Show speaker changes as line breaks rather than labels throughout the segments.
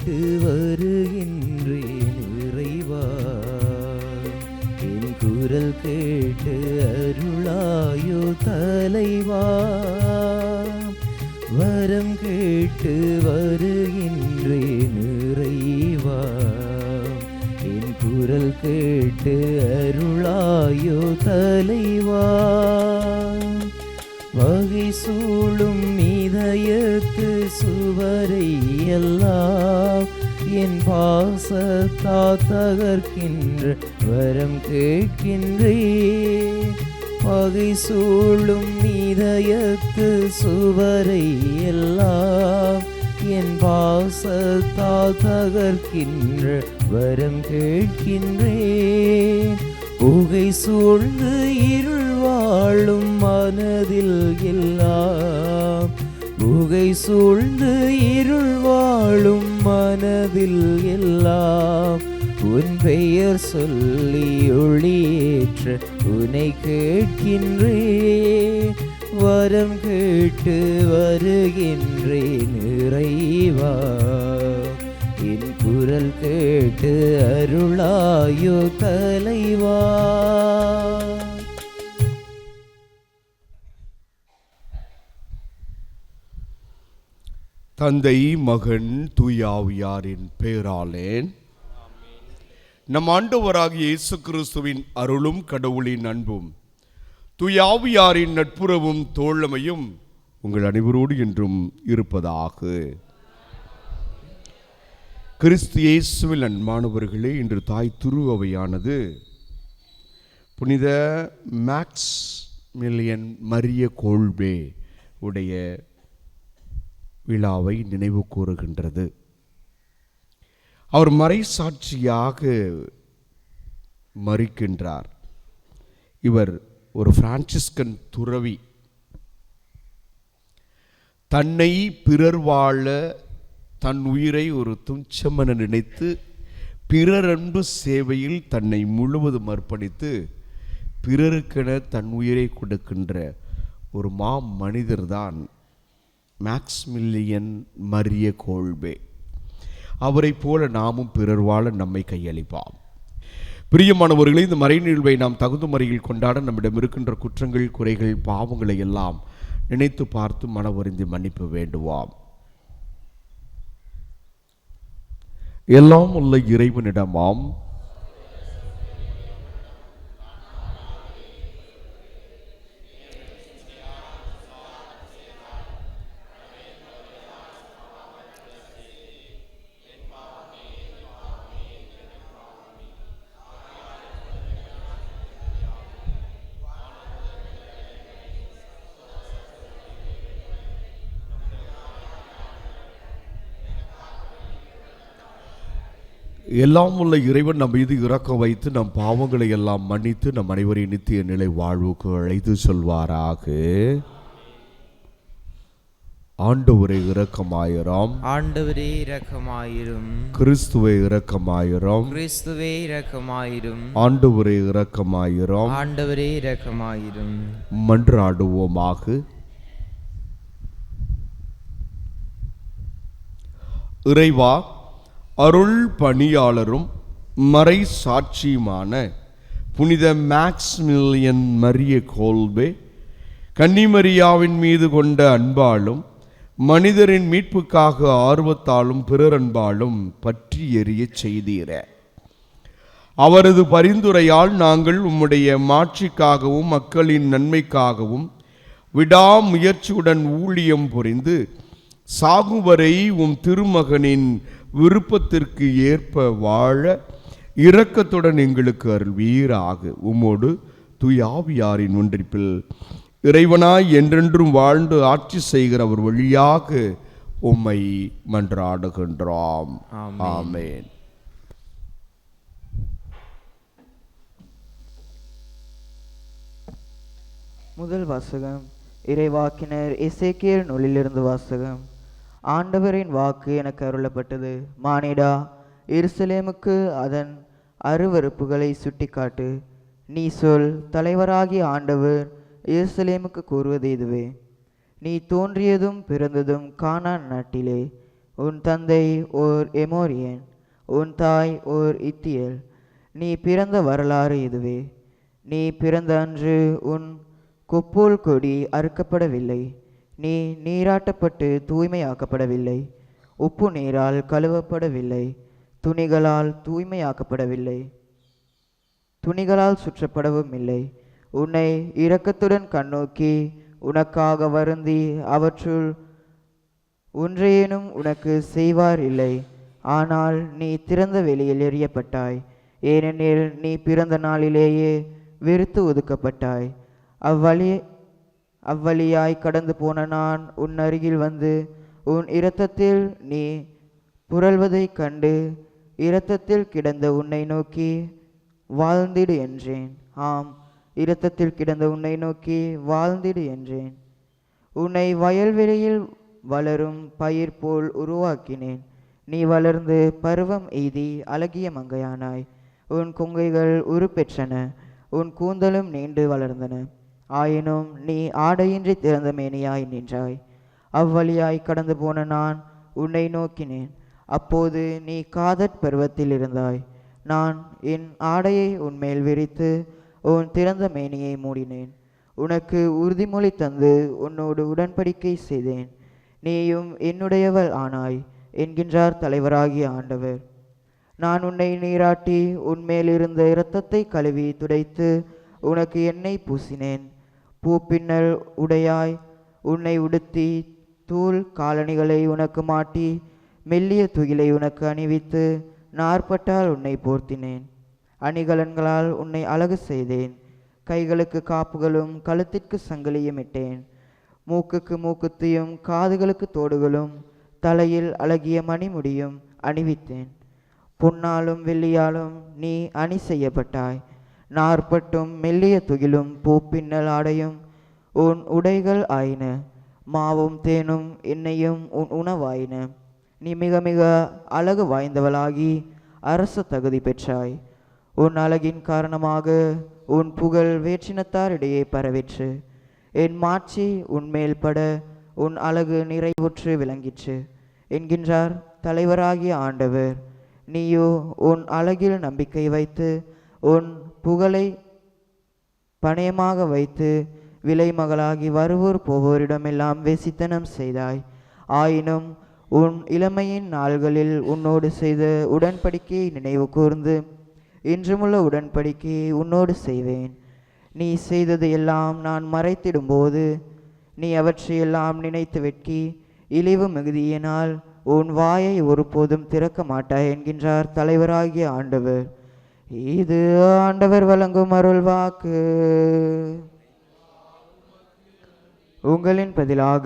கேட்டு வருகின்றேன் இறைவா, என் குரல் கேட்டு அருளாயோ தலைவா. வரம் கேட்டு வருகின்றேன் இறைவா, என் குரல் கேட்டு அருளாயோ தலைவா. வகை சூழும் இதயத்து சுவரை எல்லாம் என் பாசத்தா தகர்க்கின்ற வரம் கேட்கின்றேன். வகை சூழும் இதயத்து சுவரை எல்லாம் என் பாசத்தா தகர்க்கின்ற வரம் கேட்கின்றேன். புகை சூழ்ந்து இருள் வாழும் மனதில் எல்லாம், புகை சூழ்ந்து இருள் வாழும் மனதில் எல்லாம் உன் பெயர் சொல்லி ஒளியேற்ற உன்னை கேட்கின்றேன். வரம் கேட்டு வருகின்றேன் இறைவா, என் குரல் கேட்டு அருளாயோ தலைவா.
தந்தை, மகன், தூயாவியாரின் பெயராலேன். நம் ஆண்டவராகிய இயேசு கிறிஸ்துவின் அருளும் கடவுளின் அன்பும் தூயாவியாரின் நட்புறவும் தோழமையும் உங்கள் அனைவரோடு என்றும் இருப்பதாக. கிறிஸ்து இயேசுவில் அன்பானவர்களே, இன்று தாய் திருஅவையானது புனித மேக்ஸ்மில்லியன் மரிய கோல்பே உடைய விழாவை நினைவு கூறுகின்றது. அவர் மறைசாட்சியாக மரிக்கின்றார். இவர் ஒரு பிரான்சிஸ்கன் துறவி. தன்னை பிறர் வாழ தன் உயிரை ஒரு துச்சமென நினைத்து பிறர் அன்பு சேவையில் தன்னை முழுவதும் அர்ப்பணித்து பிறருக்கென தன் உயிரை கொடுக்கின்ற ஒரு மனிதர்தான் மேக்ஸ்மில்லியன் மரிய கோல்பே. அவரை போல நாமும் பிறர் வாழ நம்மை கையளிப்பாம். பிரியமானவர்களே, இந்த மறை நிகழ்வை நாம் தகுந்த முறையில் கொண்டாட நம்மிடம் இருக்கின்ற குற்றங்கள், குறைகள், பாவங்களை எல்லாம் நினைத்து பார்த்து மனவருந்தி மன்னிப்பு வேண்டுவாம். எல்லாம் உள்ள இறைவனிடமாம் எல்லாம் உள்ள இறைவன் நம் மீது இரக்கம் வைத்து நம் பாவங்களை எல்லாம் மன்னித்து நம் அனைவரின் நித்திய நிலை வாழ்வுக்கு அழைத்து சொல்வாராக. ஆண்டவரே இரக்கமாயிரம்.
ஆண்டவரே இரக்கமாயிரும்.
கிறிஸ்துவே இரக்கமாயிரம்.
கிறிஸ்துவே இரக்கமாயிரும்.
ஆண்டவரே இரக்கமாயிரம்.
ஆண்டவரே இரக்கமாயிரும்.
மன்றாடுவோமாக. இறைவா, அருள் பணியாளரும் மறை சாட்சியுமான புனித மேக்ஸ்மில்லியன் மரிய கோல்பே கன்னிமரியாவின் மீது கொண்ட அன்பாலும் மனிதரின் மீட்புக்காக ஆர்வத்தாலும் பிறர் அன்பாலும் பற்றி எரிய செய்தீர. அவரது பரிந்துரையால் நாங்கள் உம்முடைய மாட்சிக்காகவும் மக்களின் நன்மைக்காகவும் விடாமுயற்சியுடன் ஊழியம் புரிந்து சாகுவரை உம் திருமகனின் விருப்பத்திற்கு ஏற்ப வாழ இரக்கத்துடன் எங்களுக்கு அருள்வீராக. உம்மோடு தூயாவியாரின் ஒன்றிப்பில் இறைவனாய் என்றென்றும் வாழ்ந்து ஆட்சி செய்கிற அவர் வழியாக உம்மை மன்றாடுகின்றோம். ஆமென்.
முதல் வாசகம் இறைவாக்கினர் எசேக்கியேல் நூலிலிருந்து வாசகம். ஆண்டவரின் வாக்கு எனக்கு அருளப்பட்டது. மானிடா, எருசலேமுக்கு அதன் அருவருப்புகளை சுட்டிக்காட்டு. நீ சொல், தலைவராகிய ஆண்டவர் எருசலேமுக்கு கூறுவது இதுவே: நீ தோன்றியதும் பிறந்ததும் கானான் நாட்டிலே, உன் தந்தை ஓர் எமோரியன், உன் தாய் ஓர் இத்தியல். நீ பிறந்த வரலாறு இதுவே. நீ பிறந்த அன்று உன் கொப்போல் கொடி அறுக்கப்படவில்லை. நீ நீராட்டப்பட்டு தூய்மையாக்கப்படவில்லை. உப்பு நீரால் கழுவப்படவில்லை. துணிகளால் தூய்மையாக்கப்படவில்லை. துணிகளால் சுற்றப்படவும் இல்லை. உன்னை இரக்கத்துடன் கண்ணோக்கி உனக்காக வருந்தி அவற்றுள் ஒன்றையேனும் உனக்கு செய்வார் இல்லை. ஆனால் நீ திறந்த வெளியில் எறியப்பட்டாய். ஏனெனில் நீ பிறந்த நாளிலேயே வெறுத்து ஒதுக்கப்பட்டாய். அவ்வழியாய் கடந்து போன நான் உன் அருகில் வந்து உன் இரத்தத்தில் நீ புரள்வதைக் கண்டு இரத்தத்தில் கிடந்த உன்னை நோக்கி வாழ்ந்திடு என்றேன். ஆம், இரத்தத்தில் கிடந்த உன்னை நோக்கி வாழ்ந்திடு என்றேன். உன்னை வயல்வெளியில் வளரும் பயிர் போல் உருவாக்கினேன். நீ வளர்ந்து பருவம் எய்தி அழகிய மங்கையானாய். உன் கொங்கைகள் உருப்பெற்றன, உன் கூந்தலும் நீண்டு வளர்ந்தன. ஆயினும் நீ ஆடையின்றி திறந்த மேனியாய் நின்றாய். அவ்வழியாய் கடந்து போன நான் உன்னை நோக்கினேன். அப்போது நீ காதற் பருவத்தில் இருந்தாய். நான் என் ஆடையை உன்மேல் விரித்து உன் திறந்த மேனியை மூடினேன். உனக்கு உறுதிமொழி தந்து உன்னோடு உடன்படிக்கை செய்தேன். நீயும் என்னுடையவள் ஆனாய் என்கின்றார் தலைவராகிய ஆண்டவர். நான் உன்னை நீராட்டி உன்மேல் இருந்த இரத்தத்தை கழுவி துடைத்து உனக்கு எண்ணெய் பூசினேன். பூப்பின்னல் உடையாய் உன்னை உடுத்தி தூள் காலணிகளை உனக்கு மாட்டி மெல்லிய துகிலை உனக்கு அணிவித்து நாற்பட்டால் உன்னை போர்த்தினேன். அணிகலன்களால் உன்னை அழகு செய்தேன். கைகளுக்கு காப்புகளும் கழுத்திற்கு சங்கிலியும் இட்டேன். மூக்குக்கு மூக்குத்தியும் காதுகளுக்கு தோடுகளும் தலையில் அழகிய மணிமுடியும் அணிவித்தேன். பொன்னாலும் வெள்ளியாலும் நீ அணி செய்யப்பட்டாய். நாற்பட்டும் மெல்லிய துகிலும் பூப்பின்னல் ஆடையும் உன் உடைகள் ஆயின. மாவும் தேனும் எண்ணெயும் உன் உணவாயின. நீ மிக மிக அழகு வாய்ந்தவளாகி அரச தகுதி பெற்றாய். உன் அழகின் காரணமாக உன் புகழ் வேற்றினத்தாரிடையே பரவிற்று. என் மாட்சி உன்மேல் பட உன் அழகு நிறைவுற்று விளங்கிற்று என்கின்றார் தலைவராகிய ஆண்டவர். நீயோ உன் அழகில் நம்பிக்கை வைத்து உன் புகழை பணயமாக வைத்து விலை மகளாகி வருவோர் போவோரிடமெல்லாம் வேசித்தனம் செய்தாய். ஆயினும் உன் இளமையின் நாள்களில் உன்னோடு செய்த உடன்படிக்கையை நினைவு கூர்ந்து இன்றுமுள்ள உடன்படிக்கையை உன்னோடு செய்வேன். நீ செய்தது எல்லாம் நான் மறைத்திடும்போது நீ அவற்றையெல்லாம் நினைத்து வெட்கி இழிவு மிகுதியினால் உன் வாயை ஒருபோதும் திறக்க மாட்டாய் என்கின்றார் தலைவராகிய ஆண்டவர். இது ஆண்டவர் வழங்கும் அருள் வாக்கு. உங்களின் பதிலாக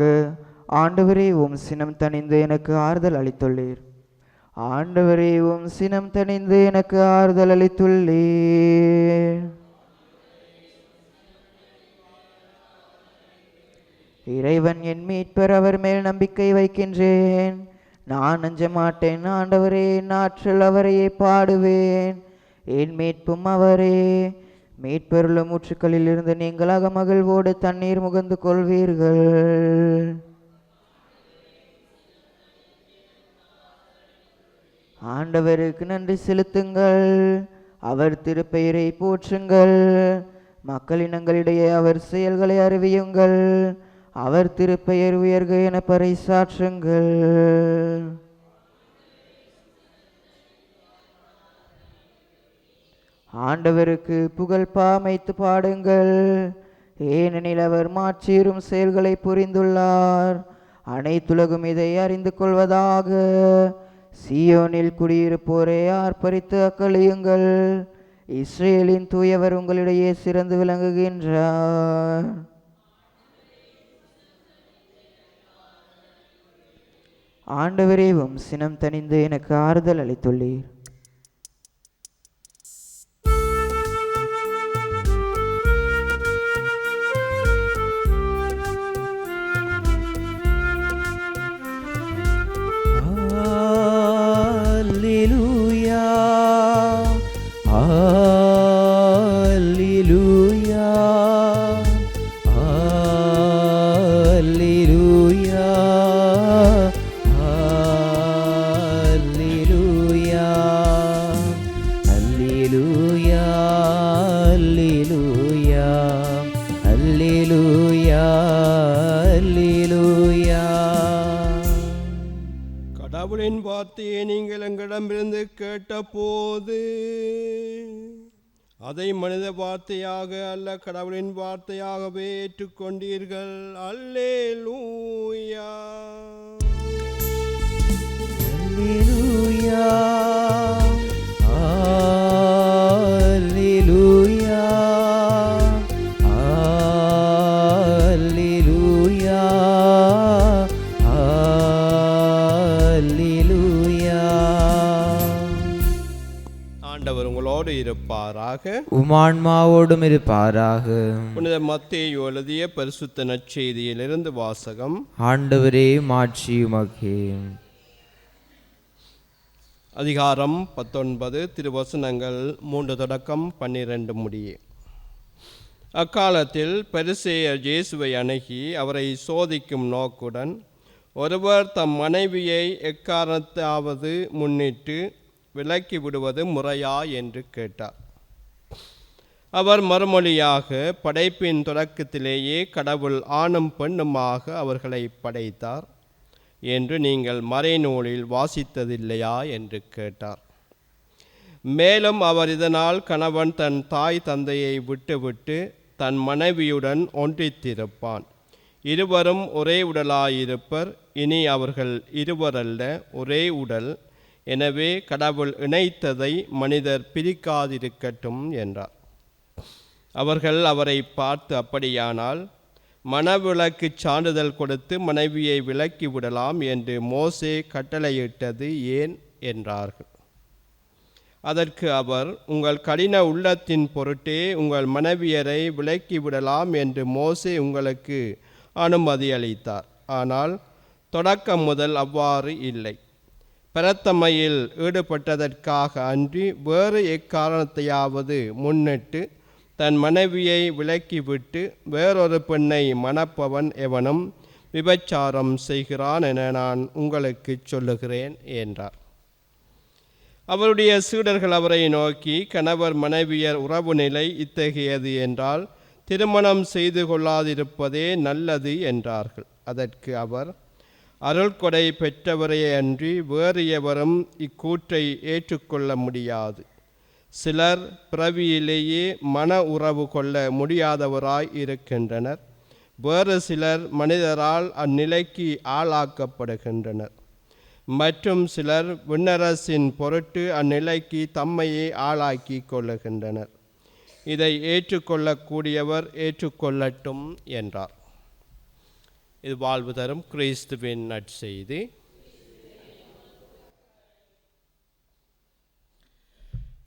ஆண்டவரே உம் சினம் தணிந்து எனக்கு ஆறுதல் அளித்துள்ளீர். ஆண்டவரே உம் சினம் தணிந்து எனக்கு ஆறுதல் அளித்துள்ளீர். இறைவன் என் மீட்பர், அவர் மேல் நம்பிக்கை வைக்கின்றேன். நான் அஞ்ச மாட்டேன். ஆண்டவரே என் ஆற்றல், அவரையே பாடுவேன். என் மீட்பும் அவரே. மீட்பெருளும் ஊற்றுக்களில் இருந்து நீங்களாக மகிழ்வோடு தண்ணீர் முகந்து கொள்வீர்கள். ஆண்டவருக்கு நன்றி செலுத்துங்கள். அவர் திருப்பெயரை போற்றுங்கள். மக்களினங்களிடையே அவர் செயல்களை அறிவியுங்கள். அவர் திருப்பெயர் உயர்க என பறைசாற்றுங்கள். ஆண்டவருக்கு புகழ் பாமைத்து பாடுங்கள். ஏனெனில் அவர் மாற்றீரும் செயல்களை புரிந்துள்ளார். அனைத்துலகும் இதை அறிந்து கொள்வதாக. சியோனில் குடியிருப்போரே ஆர்ப்பரித்து அக்களியுங்கள். இஸ்ரேலின் தூயவர் உங்களிடையே சிறந்து விளங்குகின்றார். ஆண்டவரே உம் சினம் தணிந்து எனக்கு ஆறுதல் அளித்துள்ளீர்.
Alleluia, Alleluia, Alleluia, Alleluia. அல்லேலூயா அல்லேலூயா.
கடவுளின் வார்த்தையை நீங்கள் எங்களிடமிருந்து கேட்டபோது அதை மனித வார்த்தையாக அல்ல கடவுளின் வார்த்தையாகவே ஏற்றுக்கொண்டீர்கள். அல்லேலூயா
அல்லேலூயா அல்லேலூயா அல்லேலூயா அல்லேலூயா.
ஆண்டவர் உங்களோடு இருப்பாராக,
உமான்மாவோடும் இருப்பாராக.
புனித மத்தேயு எழுதிய பரிசுத்த நற்செய்தியிலிருந்து வாசகம்.
ஆண்டவரே மாட்சி உமக்கே.
அதிகாரம் 19 திருவசனங்கள் 3 தொடக்கம் 12 முடிய. அக்காலத்தில் பரிசேயர் இயேசுவை அணுகி அவரை சோதிக்கும் நோக்குடன், ஒருவர் தம் மனைவியை எக்காரணத்தாவது முன்னிட்டு விலக்கி விடுவது முறையா என்று கேட்டார். அவர் மறுமொழியாக, படைப்பின் தொடக்கத்திலேயே கடவுள் ஆணும் பெண்ணுமாக அவர்களை படைத்தார் என்று நீங்கள் மறைநூலில் வாசித்ததில்லையா என்று கேட்டார். மேலும் அவர் இதனால் கணவன் தன் தாய் தந்தையை விட்டுவிட்டு தன் மனைவியுடன் ஒன்றித்திருப்பான், இருவரும் ஒரே உடலாயிருப்பர், இனி அவர்கள் இருவரல்ல ஒரே உடல், எனவே கடவுள் இணைத்ததை மனிதர் பிரிக்காதிருக்கட்டும் என்றார். அவர்கள் அவரை பார்த்து, அப்படியானால் மணவிலக்கு சான்றிதழ் கொடுத்து மனைவியை விலக்கி விடலாம் என்று மோசே கட்டளையிட்டது ஏன் என்றார்கள். அதற்கு அவர், உங்கள் கடின உள்ளத்தின் பொருட்டே உங்கள் மனைவியரை விலக்கி விடலாம் என்று மோசே உங்களுக்கு அனுமதி அளித்தார். ஆனால் தொடக்கம் முதல் அவ்வாறு இல்லை. பிரத்தமையில் ஈடுபட்டதற்காக அன்றி வேறு எக்காரணத்தையாவது முன்னிட்டு தன் மனைவியை விலக்கிவிட்டு வேறொரு பெண்ணை மணப்பவன் எவனும் விபச்சாரம் செய்கிறான் என நான் உங்களுக்கு சொல்லுகிறேன் என்றார். அவருடைய சீடர்கள் அவரை நோக்கி, கணவர் மனைவியர் உறவு நிலை இத்தகையது என்றால் திருமணம் செய்து கொள்ளாதிருப்பதே நல்லது என்றார்கள். அதற்கு அவர், அருள்கொடை பெற்றவரே அன்றி வேறு எவரும் இக்கூற்றை ஏற்றுக்கொள்ள முடியாது. சிலர் பிறவியிலேயே மன உறவு கொள்ள முடியாதவராய் இருக்கின்றனர், வேறு சிலர் மனிதரால் அந்நிலைக்கு ஆளாக்கப்படுகின்றனர், மற்றும் சிலர் விண்ணரசின் பொருட்டு அந்நிலைக்கு தம்மையே ஆளாக்கி கொள்ளுகின்றனர். இதை ஏற்றுக்கொள்ளக்கூடியவர் ஏற்றுக்கொள்ளட்டும் என்றார். இது வாழ்வு தரும் கிறிஸ்துவின் நற்செய்தி.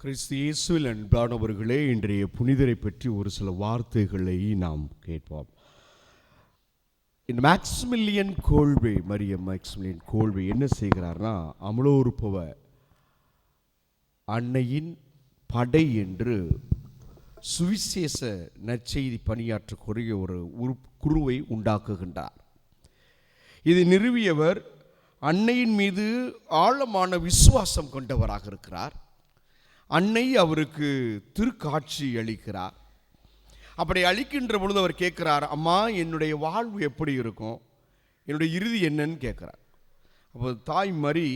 கிறிஸ்து இயேசுவில் அன்பானவர்களே, இன்றைய புனிதரை பற்றி ஒரு சில வார்த்தைகளை நாம் கேட்போம். மேக்ஸ்மில்லியன் கோல்வே, மரிய மேக்ஸ்மில்லியன் கோல்வே என்ன செய்கிறார்னா, அமலோற்பவ அன்னையின் படை என்று சுவிசேஷ நற்செய்தி பணியாற்றக்கூடிய ஒரு குருவை உண்டாக்குகின்றார். இது நிறுவியவர் அன்னையின் மீது ஆழமான விசுவாசம் கொண்டவராக இருக்கிறார். அன்னை அவருக்கு திருக்காட்சி அளிக்கிறார். அப்படி அளிக்கின்ற பொழுது அவர் கேட்கிறார், அம்மா என்னுடைய வாழ்வு எப்படி இருக்கும், என்னுடைய இறுதி என்னன்னு கேட்கிறார். அப்போ தாய் மரி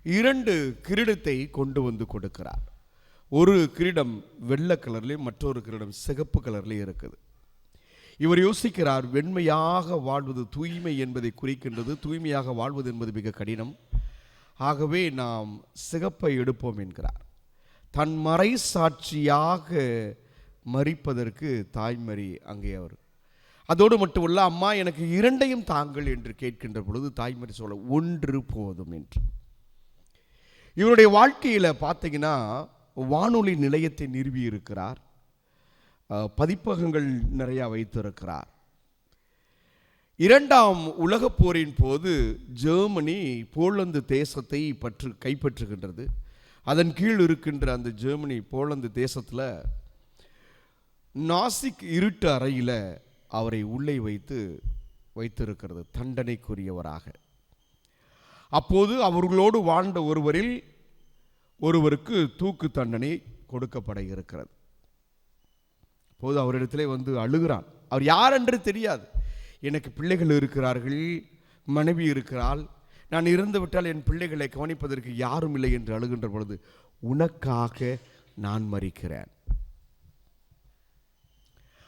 2 கிரீடத்தை கொண்டு வந்து கொடுக்கிறார். ஒரு கிரீடம் வெள்ளை கலர்லேயும் மற்றொரு கிரீடம் சிகப்பு கலர்லேயும் இருக்குது. இவர் யோசிக்கிறார், வெண்மையாக வாழ்வது தூய்மை என்பதை குறிக்கின்றது, தூய்மையாக வாழ்வது என்பது மிக கடினம், ஆகவே நாம் சிகப்பை எடுப்போம் என்கிறார். தன் மறை சாட்சியாக மரிப்பதற்கு தாய்மரி அங்கே அவர். அதோடு மட்டுமல்ல, அம்மா எனக்கு 2ஐயும் தாங்கள் என்று கேட்கின்ற பொழுது தாய்மரி சொல்ல, 1 போதும் என்று. இவருடைய வாழ்க்கையில் பார்த்தீங்கன்னா வானொலி நிலையத்தை நிறுவி இருக்கிறார், பதிப்பகங்கள் நிறையா வைத்திருக்கிறார். 2ஆம் உலகப் போரின் போது ஜெர்மனி போலந்து தேசத்தை கைப்பற்றுகின்றது. அதன் கீழ் இருக்கின்ற அந்த ஜெர்மனி போலந்து தேசத்தில் நாசிக் இருட்டு அறையில் அவரை உள்ளே வைத்திருக்கிறது தண்டனைக்குரியவராக. அப்போது அவர்களோடு வாழ்ந்த ஒருவருக்கு தூக்கு தண்டனை கொடுக்கப்பட இருக்கிறது. அப்போது அவரிடத்திலே வந்து அழுகிறான். அவர் யார் என்று தெரியாது. எனக்கு பிள்ளைகள் இருக்கிறார்கள், மனைவி இருக்கிறாள், நான் இறந்து விட்டால் என் பிள்ளைகளை கவனிப்பதற்கு யாரும் இல்லை என்று அழுகின்ற பொழுது, உனக்காக நான் மரிக்கிறேன்.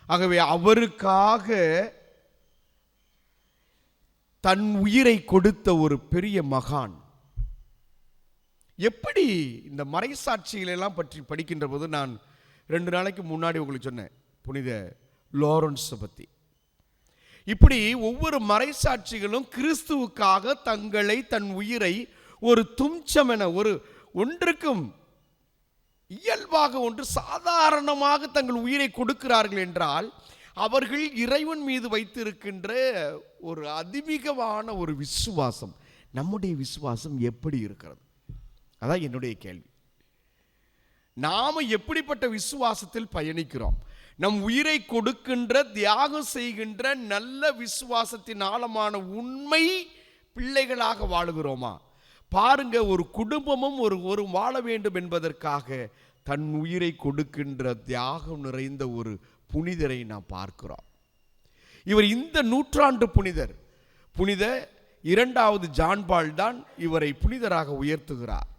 ஆகவே அவருக்காக தன் உயிரை கொடுத்த ஒரு பெரிய மகான். எப்படி இந்த மறைசாட்சிகளெல்லாம் பற்றி படிக்கின்ற போது, நான் 2 நாளைக்கு முன்னாடி உங்களுக்கு சொன்னேன் புனித லாரன்ஸ் பற்றி. இப்படி ஒவ்வொரு மறைசாட்சிகளும் கிறிஸ்துவுக்காக தங்களை, தன் உயிரை ஒரு தும்சம் என, ஒரு ஒன்றுக்கும் இயல்பாக, ஒன்று சாதாரணமாக தங்கள் உயிரை கொடுக்கிறார்கள் என்றால், அவர்கள் இறைவன் மீது வைத்திருக்கின்ற ஒரு அதிமிகமான ஒரு விசுவாசம். நம்முடைய விசுவாசம் எப்படி இருக்கிறது? அதான் என்னுடைய கேள்வி. நாம எப்படிப்பட்ட விசுவாசத்தில் பயணிக்கிறோம்? நம் உயிரை கொடுக்கின்ற, தியாகம் செய்கின்ற நல்ல விசுவாசத்தின் ஆழமான உண்மை பிள்ளைகளாக வாழுகிறோமா? பாருங்க, ஒரு குடும்பமும் ஒரு வாழ வேண்டும் என்பதற்காக தன் உயிரை கொடுக்கின்ற தியாகம் நிறைந்த ஒரு புனிதரை நாம் பார்க்கிறோம். இவர் இந்த நூற்றாண்டு புனிதர், புனித 2வது ஜான் பால் தான் இவரை புனிதராக உயர்த்துகிறார்.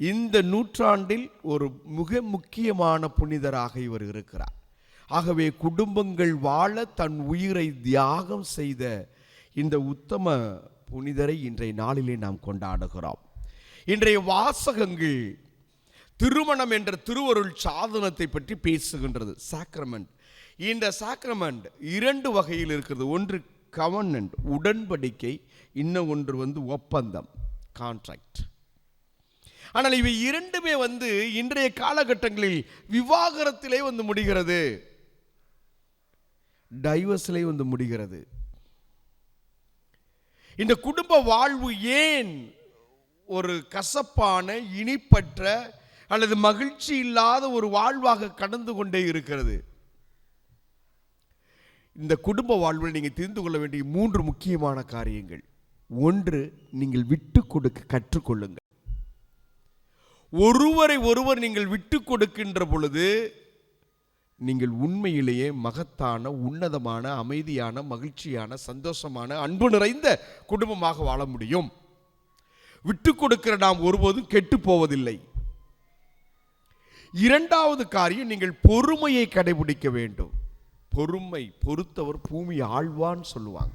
இந்த நூற்றாண்டில் ஒரு மிக முக்கியமான புனிதராக இவர் இருக்கிறார். ஆகவே குடும்பங்கள் வாழ தன் உயிரை தியாகம் செய்த இந்த உத்தம புனிதரை இன்றைய நாளிலே நாம் கொண்டாடுகிறோம். இன்றைய வாசகங்கள் திருமணம் என்ற திருவருள் சாதனத்தை பற்றி பேசுகின்றது. சாக்ரமெண்ட். இந்த சாக்ரமெண்ட் 2 வகையில் இருக்கிறது. ஒன்று கவர்னன்ட், உடன்படிக்கை, இன்னும் ஒன்று ஒப்பந்தம், கான்ட்ராக்ட். ஆனால் இவை இரண்டுமே இன்றைய காலகட்டங்களில் விவாகரத்திலே முடிகிறது, டைவர்ஸிலே முடிகிறது. இந்த குடும்ப வாழ்வு ஏன் ஒரு கசப்பான, இனிப்பற்ற அல்லது மகிழ்ச்சி இல்லாத ஒரு வாழ்வாக கடந்து கொண்டே இருக்கிறது? இந்த குடும்ப வாழ்வில் நீங்கள் தெரிந்து கொள்ள வேண்டிய 3 முக்கியமான காரியங்கள். ஒன்று, நீங்கள் விட்டு கொடுக்க கற்றுக்கொள்ளுங்கள். ஒருவரை ஒருவர் நீங்கள் விட்டு கொடுக்கின்ற பொழுது நீங்கள் உண்மையிலேயே மகத்தான, உன்னதமான, அமைதியான, மகிழ்ச்சியான, சந்தோஷமான, அன்பு நிறைந்த குடும்பமாக வாழ முடியும். விட்டு கொடுக்கிற நாம் ஒருபோதும் கெட்டு போவதில்லை. 2வது காரியம், நீங்கள் பொறுமையை கடைபிடிக்க வேண்டும். பொறுமை பொறுத்தவர் பூமி ஆழ்வான்னு சொல்லுவாங்க.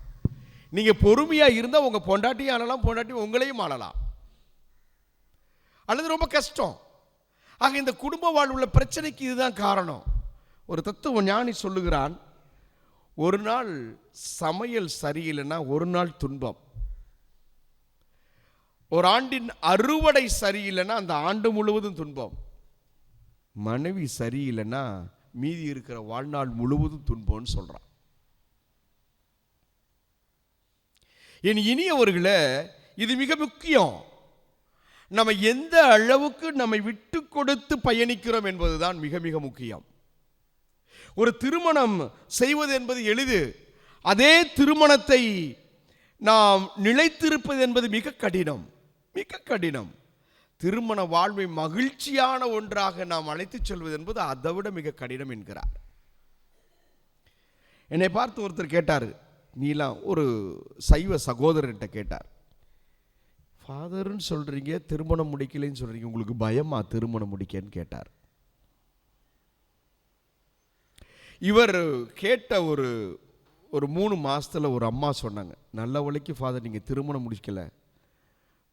நீங்க பொறுமையா இருந்தால் உங்க பொண்டாட்டியும் ஆளலாம், பொண்டாட்டி உங்களையும் ஆளலாம். அல்லது ரொம்ப கஷ்டம். ஆக இந்த குடும்ப வாழ்வுள்ள பிரச்சனைக்கு இதுதான் காரணம். ஒரு தத்துவ ஞானி சொல்லுகிறான், ஒரு நாள் சமையல் சரியில்லைன்னா ஒரு நாள் துன்பம். ஒரு ஆண்டின் அறுவடை சரியில்லைன்னா அந்த ஆண்டு முழுவதும் துன்பம். மனைவி சரியில்லைன்னா மீதி இருக்கிற வாழ்நாள் முழுவதும் துன்பம்னு சொல்றான். என் இனியவர்களே, இது மிக முக்கியம். நம்ம எந்த அளவுக்கு நம்மை விட்டு கொடுத்து பயணிக்கிறோம் என்பதுதான் மிக மிக முக்கியம். ஒரு திருமணம் செய்வது என்பது எளிது. அதே திருமணத்தை நாம் நிலைத்திருப்பது என்பது மிக கடினம், மிக கடினம். திருமண வாழ்வை மகிழ்ச்சியான ஒன்றாக நாம் அழைத்துச் செல்வது என்பது அதை விட மிக கடினம் என்கிறார். என்னை பார்த்து ஒருத்தர் கேட்டார், நீலாம் ஒரு சைவ சகோதரர்கிட்ட கேட்டார், ஃபாதர்ன்னு சொல்றீங்க, திருமணம் முடிக்கலைன்னு சொல்றீங்க, உங்களுக்கு பயமா திருமணம் முடிக்கன்னு கேட்டார். இவர் கேட்ட ஒரு 3 மாசத்துல ஒரு அம்மா சொன்னாங்க, நல்ல வழிக்கு ஃபாதர் நீங்கள் திருமணம் முடிக்கல,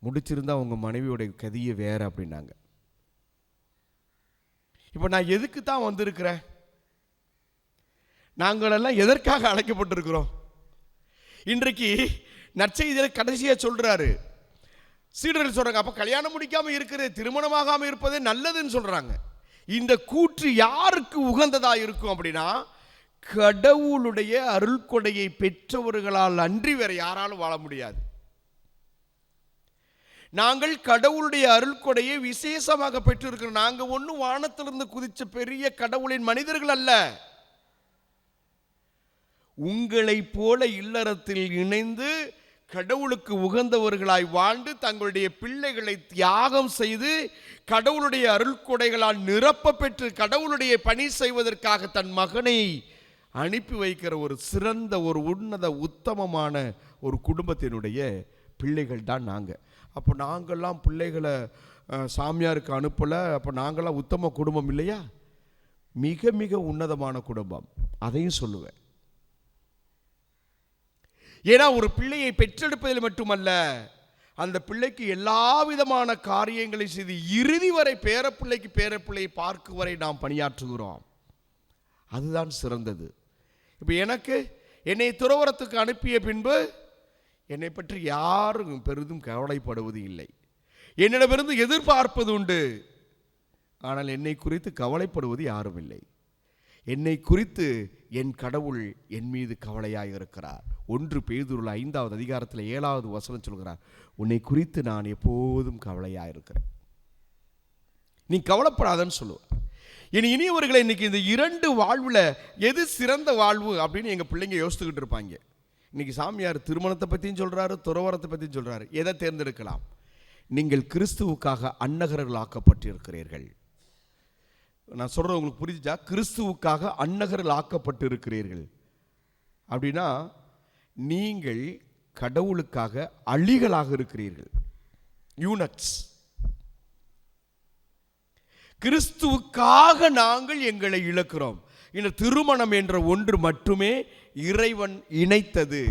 முடிச்சிருந்தா உங்க மனைவியோடைய கதியே வேற அப்படின்னாங்க. இப்போ நான் எதுக்கு தான் வந்திருக்கிறேன்? நாங்களெல்லாம் எதற்காக அழைக்கப்பட்டிருக்கிறோம்? இன்றைக்கு நற்செய்தியில கடைசியா சொல்றாரு, சீடர்கள் சொல்றாங்க, அப்ப கல்யாணம் முடிக்காம இருக்கிறது, திருமணமாகாம இருப்பதே நல்லதுன்னு சொல்றாங்க. இந்த கூற்று யாருக்கு உகந்ததா இருக்கும் அப்படின்னா, கடவுளுடைய அருள்கொடையை பெற்றவர்களால் அன்றி வேற யாராலும் வாழ முடியாது. நாங்கள் கடவுளுடைய அருள்கொடையை விசேஷமாக பெற்றிருக்கிறோம். நாங்க ஒன்னும் வானத்திலிருந்து குதிச்ச பெரிய கடவுளின் மனிதர்கள் அல்ல. உங்களை போல இல்லறத்தில் இணைந்து கடவுளுக்கு உகந்தவர்களாய் வாழ்ந்து தங்களுடைய பிள்ளைகளை தியாகம் செய்து கடவுளுடைய அருள்கொடைகளால் நிரப்ப பெற்று கடவுளுடைய பணி செய்வதற்காக தன் மகனை அனுப்பி வைக்கிற ஒரு சிறந்த ஒரு உன்னத உத்தமமான ஒரு குடும்பத்தினுடைய பிள்ளைகள் தான் நாங்கள். அப்போ நாங்கள்லாம் பிள்ளைகளை சாமியாருக்கு அனுப்பலை, அப்போ நாங்கள்லாம் உத்தம குடும்பம் இல்லையா? மிக மிக உன்னதமான குடும்பம், அதையும் சொல்லுவேன். ஏன்னா ஒரு பிள்ளையை பெற்றெடுப்பதில் மட்டுமல்ல, அந்த பிள்ளைக்கு எல்லா விதமான காரியங்களை செய்து இறுதி வரை பேரப்பிள்ளையை பார்க்கும் வரை நாம் பணியாற்றுகிறோம். அதுதான் சிறந்தது. இப்போ என்னை துறவரத்துக்கு அனுப்பிய பின்பு என்னை பற்றி யாரும் பெரிதும் கவலைப்படுவது இல்லை. என்னிடமிருந்து எதிர்பார்ப்பது உண்டு, ஆனால் என்னை குறித்து கவலைப்படுவது யாரும் இல்லை. என்னை குறித்து என் கடவுள் என் மீது கவலையாக இருக்கிறார். 1 பேதுரு 5வது அதிகாரத்தில் 7வது வசனம் சொல்கிறார், உன்னை குறித்து நான் எப்போதும் கவலையாக இருக்கிறேன், நீ கவலைப்படாதன்னு சொல்லுவார். இனியவர்களை இன்னைக்கு இந்த 2 வாழ்வில் எது சிறந்த வாழ்வு அப்படின்னு எங்கள் பிள்ளைங்க யோசித்துக்கிட்டு இருப்பாங்க. இன்னைக்கு சாமியார் திருமணத்தை பற்றியும் சொல்கிறாரு, துறவரத்தை பற்றியும் சொல்கிறாரு. எதை தேர்ந்தெடுக்கலாம்? நீங்கள் கிறிஸ்துவுக்காக அன்னகர்கள் ஆக்கப்பட்டிருக்கிறீர்கள். நான் சொல்கிறது உங்களுக்கு புரிஞ்சுச்சா? கிறிஸ்துவுக்காக அன்னகர்கள் ஆக்கப்பட்டு இருக்கிறீர்கள் அப்படின்னா நீங்கள் கடவுளுக்காக அழிகளாக இருக்கிறீர்கள், யூனக்ஸ். கிறிஸ்துவுக்காக நாங்கள் எங்களை இழக்கிறோம். இந்த திருமணம் என்ற ஒன்று மட்டுமே இறைவன் இணைத்தது,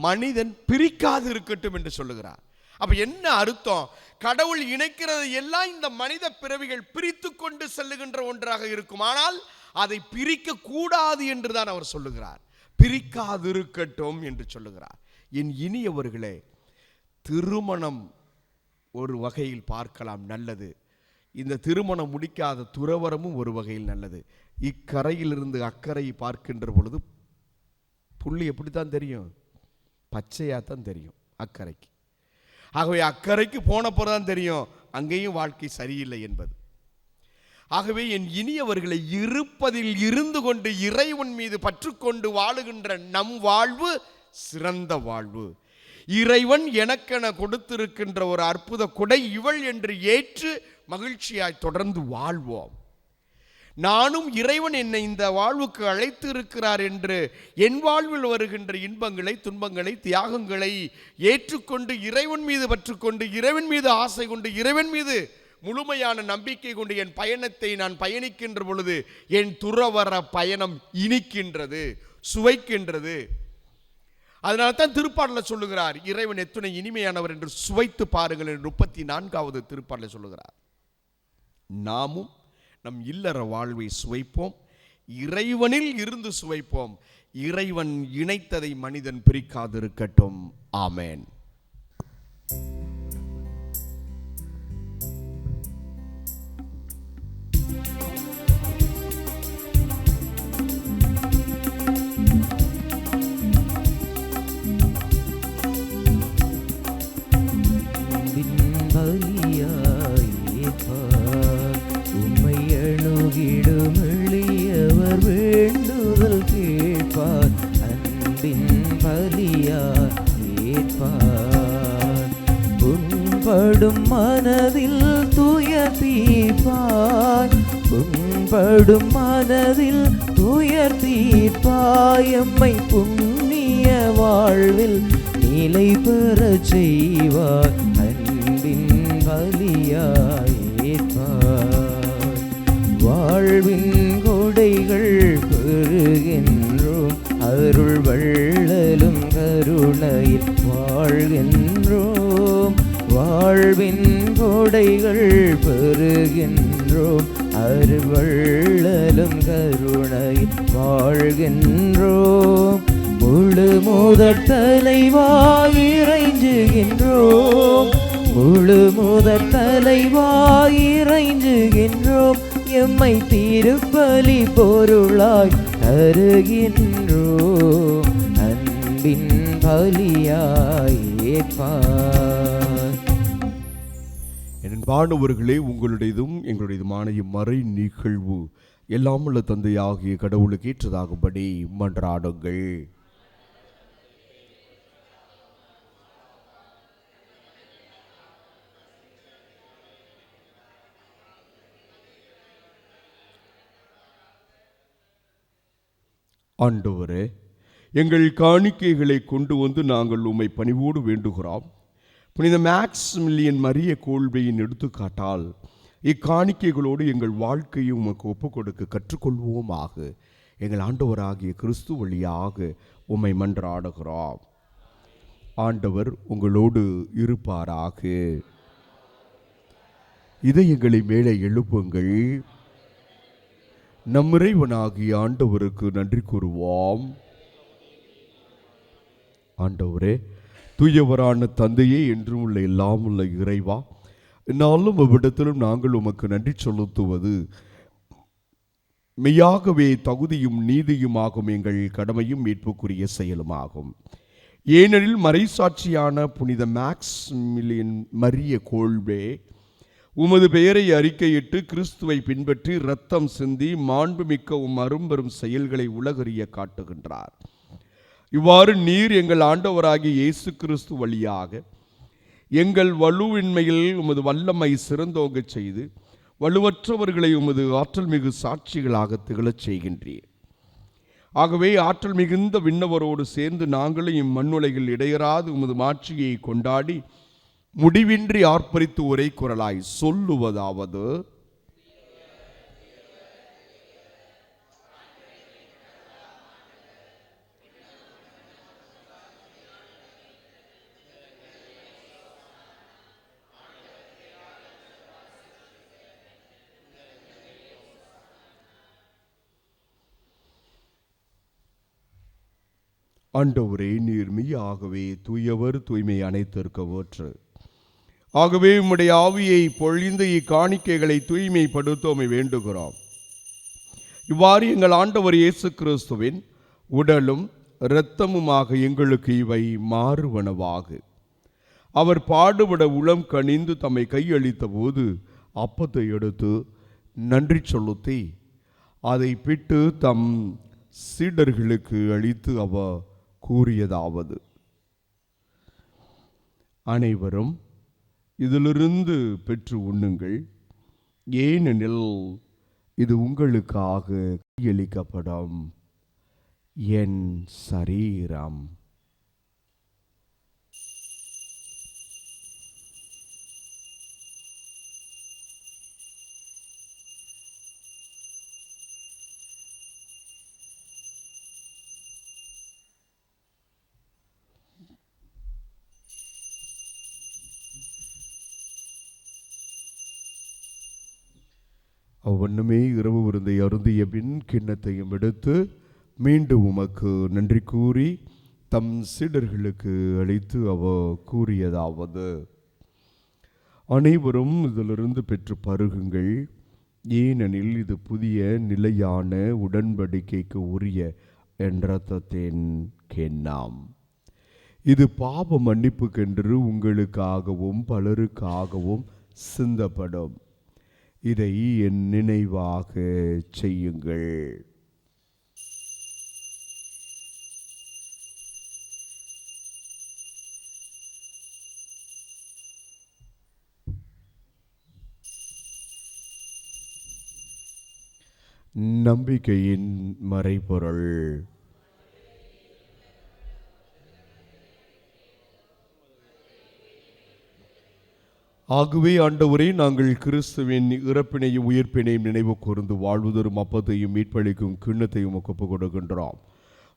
மனிதன் பிரிக்காது இருக்கட்டும் என்று சொல்லுகிறார். அப்ப என்ன அர்த்தம்? கடவுள் இணைக்கிறது எல்லாம் இந்த மனித பிறவிகள் பிரித்து கொண்டு செல்லுகின்ற ஒன்றாக இருக்கும், ஆனால் அதை பிரிக்க கூடாது என்றுதான் அவர் சொல்லுகிறார். பிரிக்காதிருக்கட்டும் என்று சொல்லுகிறார். என் இனியவர்களே, திருமணம் ஒரு வகையில் பார்க்கலாம் நல்லது, இந்த திருமணம் முடிக்காத துறவரமும் ஒரு வகையில் நல்லது. இக்கரையிலிருந்து அக்கறை பார்க்கின்ற பொழுது புள்ளி எப்படித்தான் தெரியும்? பச்சையாத்தான் தெரியும் அக்கறைக்கு. ஆகவே அக்கறைக்கு போன பிறகுதான் தெரியும் அங்கேயும் வாழ்க்கை சரியில்லை என்பது. ஆகவே என் இனியவர்களை, இருப்பதில் இருந்து கொண்டு இறைவன் மீது பற்றுக்கொண்டு வாழுகின்ற நம் வாழ்வு சிறந்த வாழ்வு. இறைவன் எனக்கென கொடுத்திருக்கின்ற ஒரு அற்புத கொடை இவள் என்று ஏற்று மகிழ்ச்சியாய் தொடர்ந்து வாழ்வோம். நானும் இறைவன் என்னை இந்த வாழ்வுக்கு அழைத்து இருக்கிறார் என்று என் வாழ்வில் வருகின்ற இன்பங்களை, துன்பங்களை, தியாகங்களை ஏற்றுக்கொண்டு இறைவன் மீது பற்றுக்கொண்டு இறைவன் மீது ஆசை கொண்டு இறைவன் மீது முழுமையான நம்பிக்கை கொண்டு என் பயணத்தை நான் பயணிக்கின்ற பொழுது என் துறவர பயணம் இனிக்கின்றது, சுவைக்கின்றது. அதனால தான் திருப்பாடலில் சொல்லுகிறார், இறைவன் எத்துணை இனிமையானவர் என்று சுவைத்து பாருங்கள் என்று 34வது திருப்பாடலில் சொல்லுகிறார். நாமும் நம் இல்லற வாழ்வை சுவைப்போம், இறைவனில் இருந்து சுவைப்போம். இறைவன் இணைத்ததை மனிதன் பிரிக்காதிருக்கட்டும். ஆமென்.
புண்படும் மனதில் துயர் தீர்ப்பாய், புண்படும் மனதில் துயர் தீர்ப்பாய், எம்மை புண்ணிய வாழ்வில் நிலை பெறச் செய்வாய், அன்பின் பலியாய் ஏற்பாய். வாழ்வின் கொடைகள் பெறுகின்றோம், அருள் வள்ளலும் கருணையில் வாழ்கின்றோம். வாழ்வின் கொடைகள் பெறுகின்றோம், அருள் வள்ளலும் கருணையில் வாழ்கின்றோம். முழு முதற் தலைவாய் இறைஞ்சுகின்றோம், முழு முதற் தலைவாய் இறைஞ்சுகின்றோம். எம்மை திருப்பலி பொருளாய் தருகின்றோம், அன்பின் பலியாய் ஏற்பார்.
என்பானவர்களே, உங்களுடையதும் எங்களுடையதுமான இம்மறை நிகழ்வு எல்லாம் உள்ள தந்தையாகிய கடவுளுக்கு ஏற்றதாகும்படி மன்றாடுங்கள். ஆண்டவரே, எங்கள் காணிக்கைகளை கொண்டு வந்து நாங்கள் உம்மை பணிவோடு வேண்டுகிறோம். புனித மேக்சிமிலியன் மரிய கோல்பையின் எடுத்துக்காட்டால் இக்காணிக்கைகளோடு எங்கள் வாழ்க்கையை உமக்கு ஒப்புக் கொடுக்க கற்றுக்கொள்வோமாக. எங்கள் ஆண்டவராகிய கிறிஸ்து வழியாக உம்மை மன்றாடுகிறோம். ஆண்டவர் உங்களோடு இருப்பாராக. இதயங்களை மேலே எழுப்புங்கள். நம் இறைவனாகிய ஆண்டவருக்கு நன்றி கூறுவோம். ஆண்டவரே, தூயவரான தந்தையே, என்றும் உள்ள எல்லாம் உள்ள இறைவா, நாளும் இவ்விடத்திலும் நாங்கள் உமக்கு நன்றி செலுத்துவது மெய்யாகவே தகுதியும் நீதியுமாகும், எங்கள் கடமையும் மீட்புக்குரிய செயலுமாகும். ஏனெனில் மறைசாட்சியான புனித மேக்சிமிலியன் மரிய கோல்பே உமது பெயரை அறிக்கையிட்டு கிறிஸ்துவை பின்பற்றி இரத்தம் சிந்தி மாண்புமிக்க அரும்பெரும் செயல்களை உலகறிய காட்டுகின்றார். இவ்வாறு நீர் எங்கள் ஆண்டவராகிய இயேசு கிறிஸ்து வழியாக எங்கள் வலுவின்மையில் உமது வல்லமை சிறந்தோங்க செய்து வலுவற்றவர்களை உமது ஆற்றல் மிகு சாட்சிகளாக திகழச் செய்கின்றீர். ஆகவே ஆற்றல் மிகுந்த விண்ணவரோடு சேர்ந்து நாங்களும் இம்மண்ணுலகில் இடையராது உமது மாட்சியை கொண்டாடி முடிவின்றி ஆர்ப்பரித்து ஒரே குரலாய் சொல்லுவதாவது: ஆண்டவரே, நீர் மெய்யாகவே தூயவர், தூய்மை அனைத்திற்கவற்று. ஆகவே உம்முடைய ஆவியை பொழிந்து இக்காணிக்கைகளை தூய்மைப்படுத்த உம்மை வேண்டுகிறோம். இவ்வாறு எங்கள் ஆண்டவர் இயேசு கிறிஸ்துவின் உடலும் இரத்தமுமாக எங்களுக்கு இவை மாறுவனவாக. அவர் பாடுபட உளம் கனிந்து தம்மை கையளித்த போது அப்பத்தை எடுத்து நன்றி செலுத்தி அதை பிட்டு தம் சீடர்களுக்கு அளித்து அவர் கூறியதாவது: அனைவரும் இதிலிருந்து பெற்று உண்ணுங்கள், ஏனெனில் இது உங்களுக்காக கையளிக்கப்படும் என் சரீரம். அவ்வண்ணமே இரவு விருந்தை அருந்திய பின் கிண்ணத்தையும் எடுத்து மீண்டும் உமக்கு நன்றி கூறி தம் சீடர்களுக்கு அளித்து அவர் கூறியதாவது: அனைவரும் இதிலிருந்து பெற்று பருகுங்கள், ஏனெனில் இது புதிய நிலையான உடன்படிக்கைக்கு உரிய என் இரத்தத்தின் கிண்ணம். இது பாவ மன்னிப்புக்கென்று உங்களுக்காகவும் பலருக்காகவும் சிந்தப்படும். இதை என் நினைவாக செய்யுங்கள். நம்பிக்கையின் மறைபொருள். ஆகவே ஆண்டவரே, நாங்கள் கிறிஸ்துவின் இறப்பினையும் உயிர்ப்பினையும் நினைவு கூர்ந்து வாழ்வுதரும் அப்பத்தையும் மீட்பளிக்கும் கிண்ணத்தையும் ஒப்புக் கொடுக்கின்றோம்.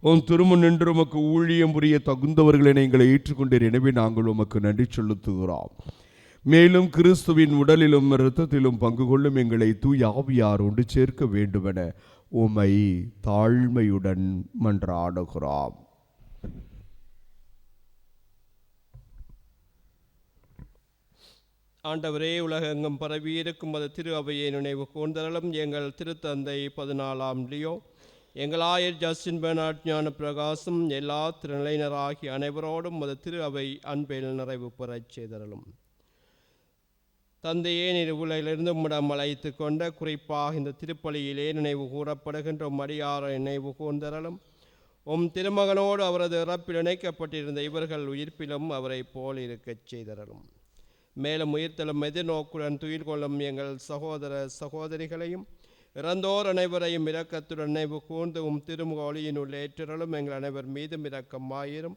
உன் திரும்ப நின்று உமக்கு ஊழியம் புரிய தகுந்தவர்களை எங்களை ஏற்றுக்கொண்டீர். எனவே நாங்கள் உமக்கு நன்றி செலுத்துகிறோம். மேலும் கிறிஸ்துவின் உடலிலும் இரத்தத்திலும் பங்கு கொள்ளும் எங்களை தூய ஆவியார் ஒன்று சேர்க்க வேண்டுமென உம்மை தாழ்மையுடன் மன்றாடுகிறோம்.
ஆண்டவரே, உலகெங்கும் பரவியிருக்கும் அது திரு அவையை நினைவு கூர்ந்தரலும். எங்கள் திருத்தந்தை 14ஆம் லியோ, எங்கள் ஆயர் ஜஸ்டின் பெர்னார்ட் ஞான பிரகாசம், எல்லா திருநிலையினராகிய அனைவரோடும் அது திரு அவை அன்பில் நிறைவு பெறச் செய்தரலும். தந்தையே, நீர் உலகிலிருந்து உம்மிடம் அழைத்து கொண்ட குறிப்பாக இந்த திருப்பலியிலே நினைவு கூறப்படுகின்ற மடியாரை நினைவு கூர்ந்தரலும். உம் திருமகனோடு அவரது இறப்பில் இணைக்கப்பட்டிருந்த இவர்கள் உயிர்ப்பிலும் அவரை போல் இருக்கச் செய்தரலும். மேலும் உயிர்த்தலும் எதிர்நோக்குடன் துயில் கொள்ளும் எங்கள் சகோதர சகோதரிகளையும் இறந்தோர் அனைவரையும் இரக்கத்துடன் நினைவு கூர்ந்து திருமுக ஒளியினுள் ஏற்றலும் எங்கள் அனைவர் மீதும் இரக்கமாயிரும்.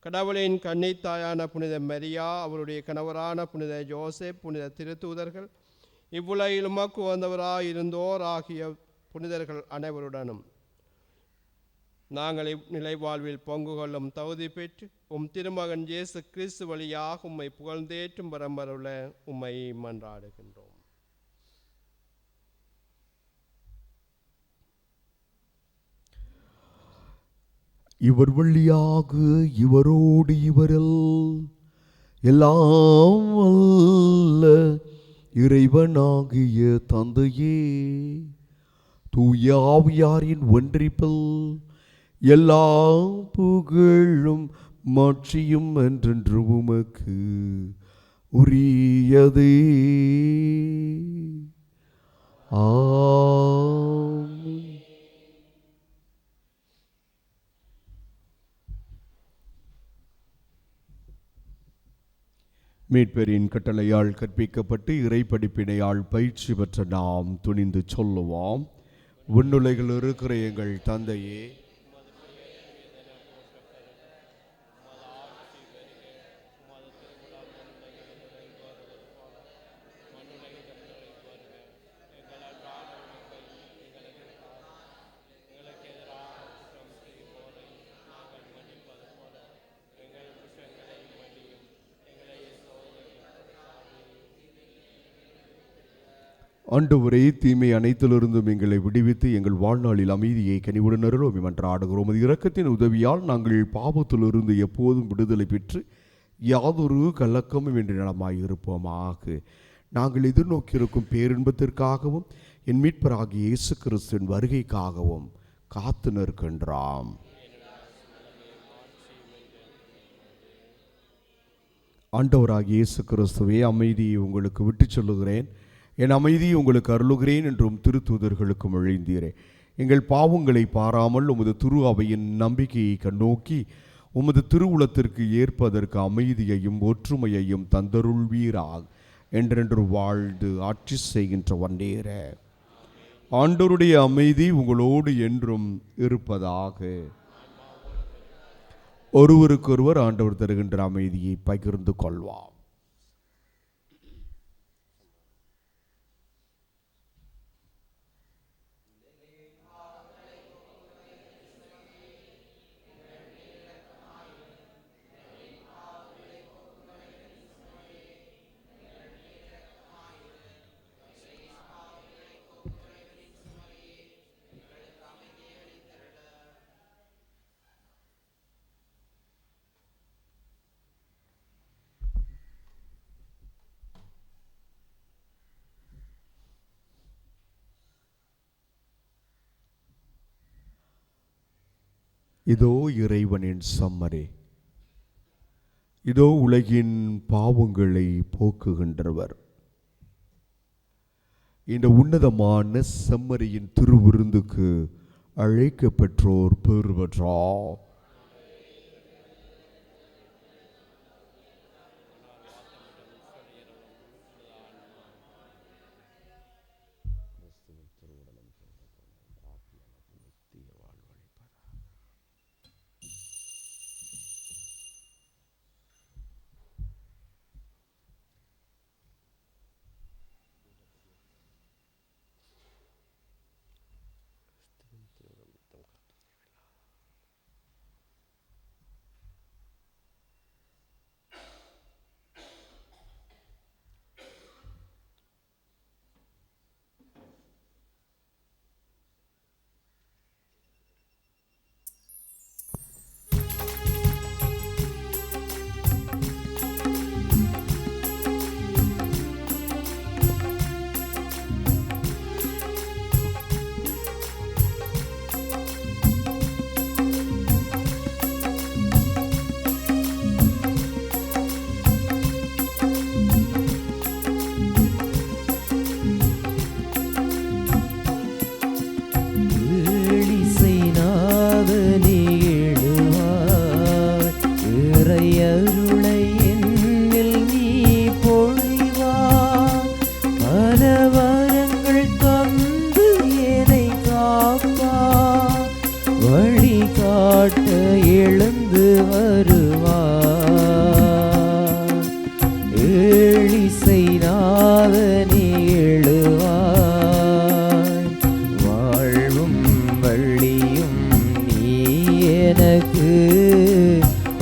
கடவுளின் கன்னித்தாயான புனித மரியா, அவருடைய கணவரான புனித ஜோசப், புனித திருத்தூதர்கள், இவ்வுலகில் உமக்கு வந்தவராய் இருந்தோர் ஆகிய புனிதர்கள் அனைவருடனும் நாங்கள் இந்நிலைவாழ்வில் பங்கு கொள்ளும் தகுதி பெற்று திருமகன் இயேசு கிறிஸ்து வழியாக உம்மை புகழ்ந்தேற்றும் பரம்பருள உம்மை மன்றாடுகின்றோம்.
இவர் வழியாக இவரோடு இவரில் எல்லாம் வல்ல இறைவனாகிய தந்தையே, தூய ஆவியாரின் ஒன்றிப்பில் எல்லா புகழும் மாட்சியும் என்றென்று உமக்கு உரியதே. ஆமென். மீட்பரின் கட்டளையால் கற்பிக்கப்பட்டு இறை படிப்பினையால் பயிற்சி பெற்ற நாம் துணிந்து சொல்லுவோம். விண்ணுலகில் இருக்கிற எங்கள் தந்தையே, ஆண்டவரே, தீமை அனைத்திலிருந்தும் எங்களை விடுவித்து எங்கள் வாழ்நாளில் அமைதியை கனிவுடன் அருளும் மன்றாடுகிறோம். அது இரக்கத்தின் உதவியால் நாங்கள் பாவத்திலிருந்து எப்போதும் விடுதலை பெற்று யாதொரு கலக்கமும் என்று நலமாயிருப்போமாக. நாங்கள் எதிர்நோக்கியிருக்கும் பேரின்பத்திற்காகவும் என் மீட்பராகிய இயேசு கிறிஸ்துவின் வருகைக்காகவும் காத்து நிற்கின்றோம். ஆண்டவராகிய இயேசு கிறிஸ்துவே, அமைதியை உங்களுக்கு விட்டு சொல்லுகிறேன், என் அமைதியை உங்களுக்கு அருளுகிறேன் என்றும் திருத்தூதர்களுக்கு எழுந்தீரே. எங்கள் பாவங்களை பாராமல் உமது திரு அவையின் நம்பிக்கையை கண்ணோக்கி உமது திருவுளத்திற்கு ஏற்பதற்கு அமைதியையும் ஒற்றுமையையும் தந்தருள்வீராக. என்றென்று வாழ்ந்து ஆட்சி செய்கின்ற வந்தேர ஆண்டவருடைய அமைதி உங்களோடு என்றும் இருப்பதாக. ஒருவருக்கொருவர் ஆண்டவர் தருகின்ற அமைதியை பகிர்ந்து கொள்வார். இதோ இறைவனின் சம்மரே, இதோ உலகின் பாவங்களை போக்குகின்றவர். இந்த உன்னதமான செம்மறியின் திருவிருந்துக்கு அழைக்க பெற்றோர் பேறு பெற்றார்.
வழி காட்ட எழுந்து வருவார். ஏழிசை நாதனே எழுவாய், வாழ்வும் வள்ளியும் நீ எனக்கு,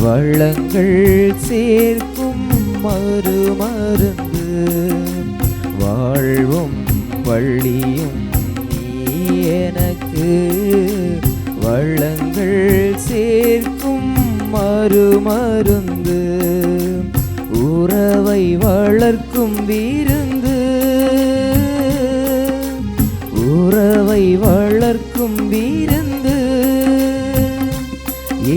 வளங்கள் சேர்க்கும் மறுமருந்து. வாழ்வும் வள்ளியும் நீ எனக்கு, வளங்கள் சேர்க்கும் மறுமருந்து. உறவை வளர்க்கும் விருந்து, உறவை வளர்க்கும் விருந்து.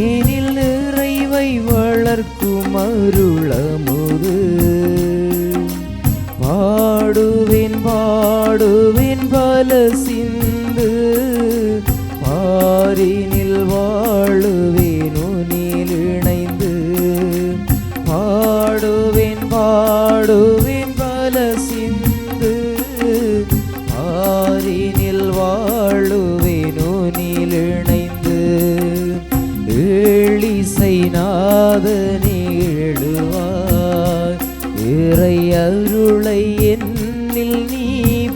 ஏனில் நிறைவை வளர்க்கும் அருளமுது. பாடுவேன் பாடுவேன் பல சிந்து, பாரினில் வாழுவேன் உன்னில் இணைந்து. பாடுவேன் பாடுவேன் பல சிந்து, பாரினில் வாழுவேன் உன்னில் இணைந்து. ஏழிசை நாதனே எழுவாய், இறை அருளை என்னில் நீ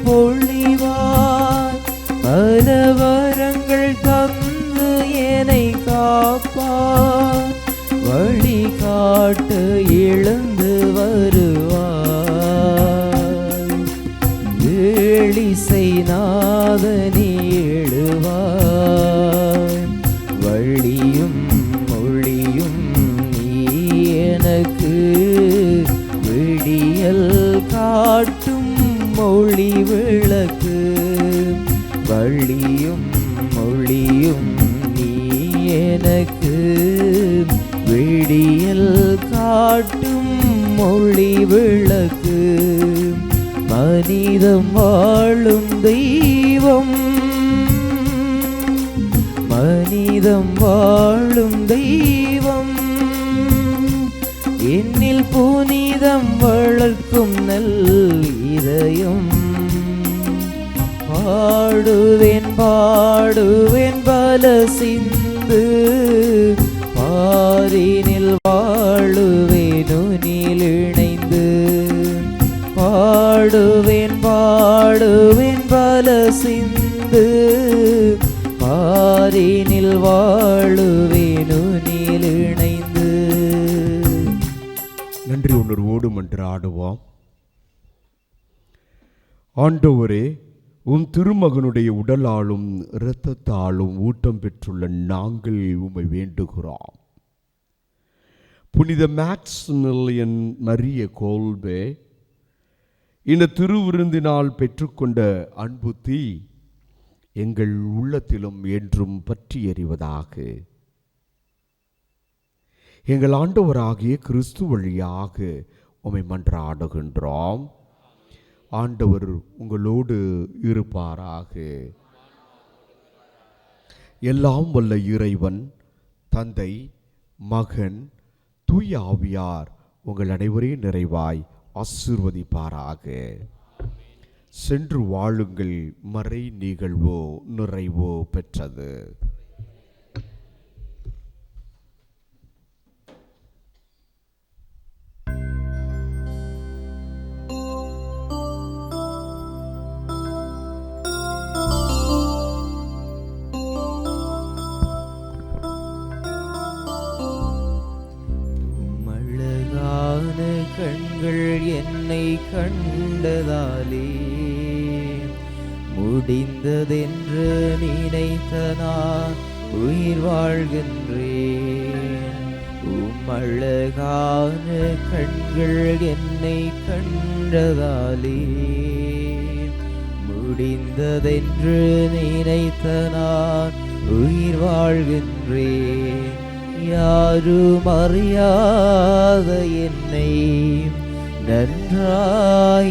பொழிவாய். பல வரங்கள் தந்து என்னை காப்பாய், வழி காட்ட எழுந்து வருவாய். ஏழிசை நாதனே எழுவாய், வழியும் மொழியும் நீ எனக்கு, விடியல் காட்டும் மொழி விளக்கு. வழியும் மொழியும் நீ எனக்கு, விடியல் காட்டும் மொழி விளக்கு. மனிதம் வாழும் தெய்வம், மனிதம் வாழும் தெய்வம். என்னில் புனிதம் வளர்க்கும் நல் இதயம். பாடுவேன் பாடுவேன் பல சிந்து, பாரினில் வாழுவேன் உன்னில் இணைந்து. பாடுவேன் பாடுவேன் பல சிந்து, பாரினில் வாழுவேன் உன்னில் இணைந்து.
நன்றி உணர்வோடு மன்றாடுவோம். ஆண்டவரே, உம் திருமகனுடைய உடலாலும் இரத்தத்தாலும் ஊட்டம் பெற்றுள்ள நாங்கள் உம்மை வேண்டுகிறோம். புனித மேக்ஸ்மில்லியன் மரிய கோல்பே இந்த திருவிருந்தினால் பெற்றுக்கொண்ட அன்பு தீ எங்கள் உள்ளத்திலும் என்றும் பற்றி எறிவதாக. எங்கள் ஆண்டவராகிய கிறிஸ்து வழியாக உம்மை மன்றாடுகின்றோம். ஆண்டவர் உங்களோடு இருப்பாராக. எல்லாம் வல்ல இறைவன் தந்தை, மகன், தூய ஆவியார் உங்கள் அனைவரையும் நிறைவாய் ஆசீர்வதிப்பாராக. சென்று வாழுங்கள், மறை நிகழ்வோ நிறைவோ பெற்றது.
கண்கள் என்னை கண்டதாலே முடிந்ததென்று நினைத்த நான் உயிர் வாழ்கின்றேன். அழகான கண்கள் என்னை கண்டதாலே முடிந்ததென்று நினைத்த நான் உயிர் வாழ்கின்றேன். யாரும் அறியாத என்னை நன்றாயறிந்து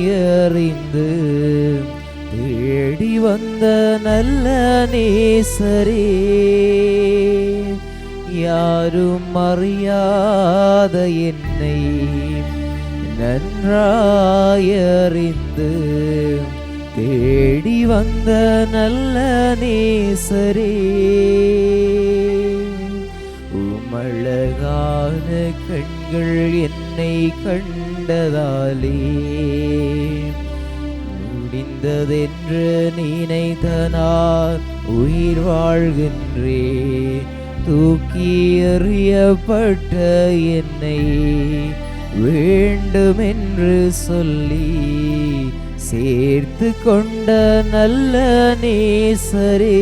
தேடி வந்த நல்ல நேசரே, யாரும் அறியாத என்னை நன்றாயறிந்து தேடி வந்த நல்ல நேசரே, கண்கள் என்னை கண்டதாலே முடிந்ததென்று நினைத்த நான் உயிர் வாழ்கின்றேன். தூக்கி எறியப்பட்ட என்னை வேண்டுமென்று சொல்லி சேர்த்து கொண்ட நல்ல நேசரே,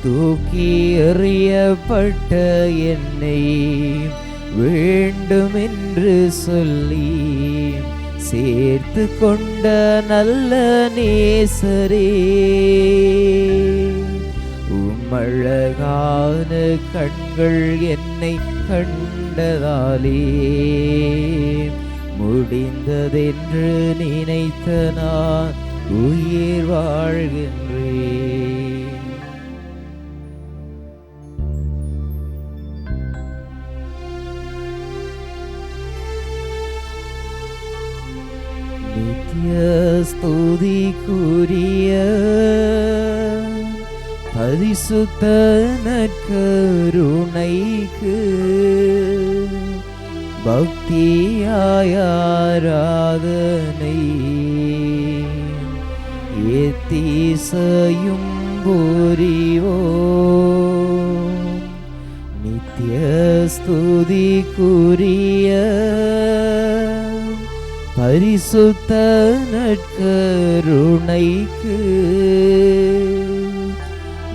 தூக்கி எறியப்பட்ட என்னை வேண்டுமென்று சொல்லி சேர்த்து கொண்ட நல்ல நேசரே, உம்மழகான கண்கள் என்னை கண்டதாலே முடிந்ததென்று நினைத்த நான் உயிர் வாழ்கின்றேன். நித்ய ஸ்துதிக்குரிய பரிசுத்த நற்கருணைக்கு பக்தியாய் ஆராதனை எத்திசையும் புரிவோம். நித்ய ஸ்துதிக்குரிய பரிசுத்த நற்கருணைக்கு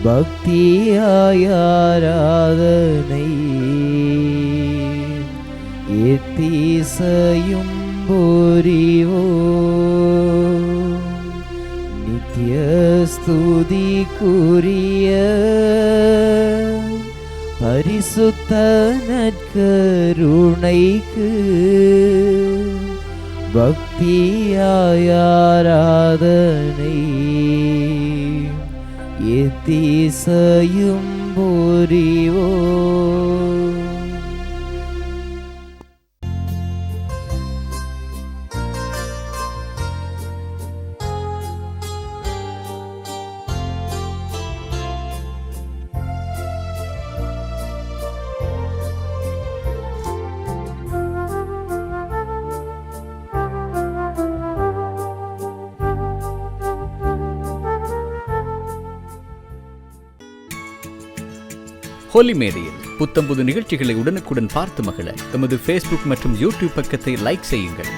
பக்தியாய் ஆராதனை எத்திசையும் புரிவோம். நித்ய ஸ்துதிக்குரிய பரிசுத்த நற்கருணைக்கு பக்தியாய் ஆராதனை எத்திசையும் புரிவோம்.
ஹோலி மேடையில் புத்தம்புது நிகழ்ச்சிகளை உடனுக்குடன் பார்த்து மகிழ எமது ஃபேஸ்புக் மற்றும் யூடியூப் பக்கத்தை லைக் செய்யுங்கள்.